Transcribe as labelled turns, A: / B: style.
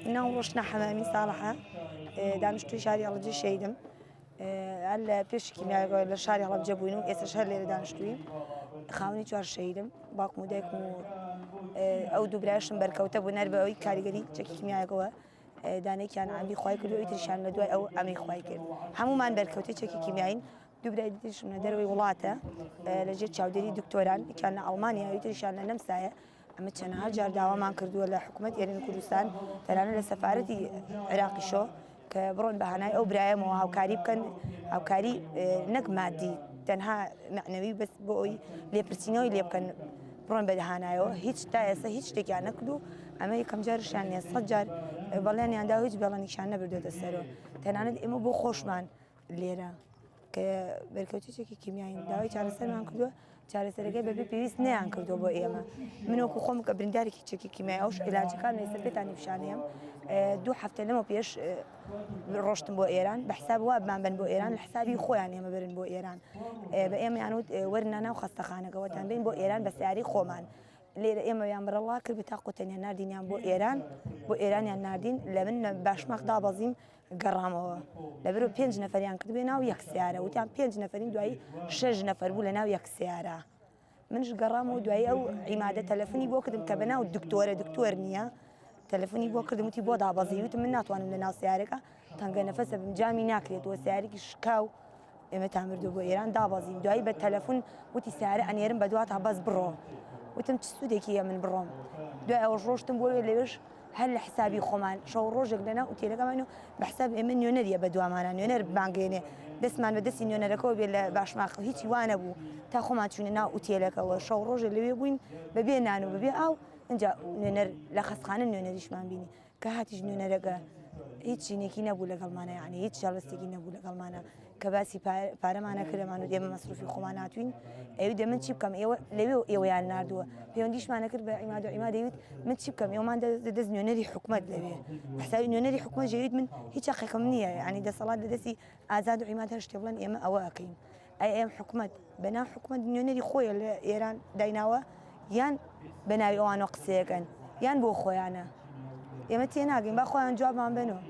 A: ناو ڕۆشنا حەمامی ساڵحە دانیشتووی شاری هەڵەبجە شەیدم هەر لە پێشی کیمیاگۆ لە شاری هەڵەبجە بووین و ئێستاش هەر لێرە دانیشتووین خاوەنی 4 شەیدم باوکم و دایکم و ئەو دوو برایشم بەرکەوتە بوون هەر بە ئەوەی کاریگەری چەکی کیمیاگەوە دانەیەکیان ئەمری خوای کرد و ئیتریشیان لە دوای ئەو ئەمری خوای کرد هەمومان بەرکەوتەی چەکی کیمیاین دوو برای دیترشم لە دەرەوەی وڵاتە لەژێر چاودێری دکتۆران یەکیان لە ئەڵمانیا و ئیتریشیان لە نەمسایە ئەمە چەندەها جار داوامان کردووە لە حکوومەت ئێرانی کوردستان تەنانەت لە سەفارەتی عێراقیشەوە کە بڕۆن بە هەنای ئەو برایەمەوە هاوکاری بکەن هاوکاری نەک مادی تەنها معنەوی بەس بۆ ئەوی لێپرسینەوەی لێ بکەن بڕۆن بە داهانایەوە هیچ تا ئێستا هیچ شتێکیان نەکردو ئەمە یەکەم جارشیان نییە 100 جار بەڵێنیاندا هیچ بەڵێنیشان نەبردوێتە سەرەوە تەنانەت ئێمە بۆ خۆشمان لێرە کە بەرکەوتێکی کیمیاین داوای چارەسەرمان کردووە چارەسەرەکەی بەبێ پێویست نەیان کردووە بۆ ئێمە منۆکو خۆم کە بریندارێکی چەکی کیمیایی ئەوش عیلاجەکان لەسەر پێتانی پیشانەیەم 2 هەفتە لەمە پێش ڕۆشتم بۆ ئێران بە حساب وابمان بن بۆ ئێران لە حسابی خۆیان ئێمە برن بۆ ئێران بە ئێمە یانوت وەرنە ناو خەستەخانەکەوەتان بین بۆ ئێران بە سیاری خۆمان لێرە ئێمە یان بڕەڵا کرد بە تاقوتەنیان نردینیان بۆ ئێرانیان نردین لە من باشماق دابەزیم گەڕامەوە لەبەرەوە 5 نەفەریان کردبێ ناو یەک سیارە وتیان 5 نەفەرین دوایی 6 نەفەر بوو لە ناو یەک سیارە منش گەڕامەوە دوایی ئەو عیمادە تەلەفۆنی بۆ کردم کە بە ناو دکتۆر نییە تەلەفۆنی بۆ کردم وتی بۆ دابەزی وتم من ناتوانم لە ناو سیارەکە تەنگە نەفەسە بم جامی ناکرێتەوە سیارێکی شکاو ئێمەتان بردووە بۆ ئێران دابەزیم دوایی بە تەلەفۆن وتی سیارە ئەنێرم بە دواتە بەس بڕۆ وتم چ سوودێکیە من بڕۆم دوای ئەوەش ڕۆشتم بۆ لەوێش هەر لە حسابی خۆمان شەو ڕۆژێک لەناو ئوتێلەکەمان و بە حساب ئێمە نوێنەریە بە دوامانە نوێنەر بانگێنێ دەستمان بە دەستی نوێنەرەکەەوە بێت لە باشماق هیچی وانە بوو تا خۆمان چوونە ناو ئوتێلەکەەوە شەو ڕۆژێک لەوێ بووین بەبێ نان و بەبێ ئاو اینجا نوێنەر لە خەستخانە نوێنەریشمان بینی کە هاتیش نوێنەرەکە هیچ شینێکی نەبوو لەگەڵمانە یعنی هیچ شەڵستێکی نەبوو لەگەڵمانە کە باسی پارەمانە کردەمان و دێمە مەسروفی خۆمان هاتوین ئەوی دە من چی بکەم لەوێ ئێوەیان نردووە پەیوەندیشمانە کرد بە عیماد و عیمادەویت من چی بکەم ئێوەمان دەست نوێنەری حکوومەت لەوێ حسابی نوێنەری حکوومەت ژەویت من هیچ حەقیقم نییە ینی دەسەڵات لە دەستی ئازاد و عیماد هەر شتێ بڵێن ئێمە ئەوە ئەەکەین ئەم حکوومەت بەناو حکوومەت نوێنەری خۆیە لە ئێران دایناوە یان بەناوی ئەوانەوە قسەیەکەن یان بۆ خۆیانە ئێمە تێناگەین با خۆیان جوابمان بنەوە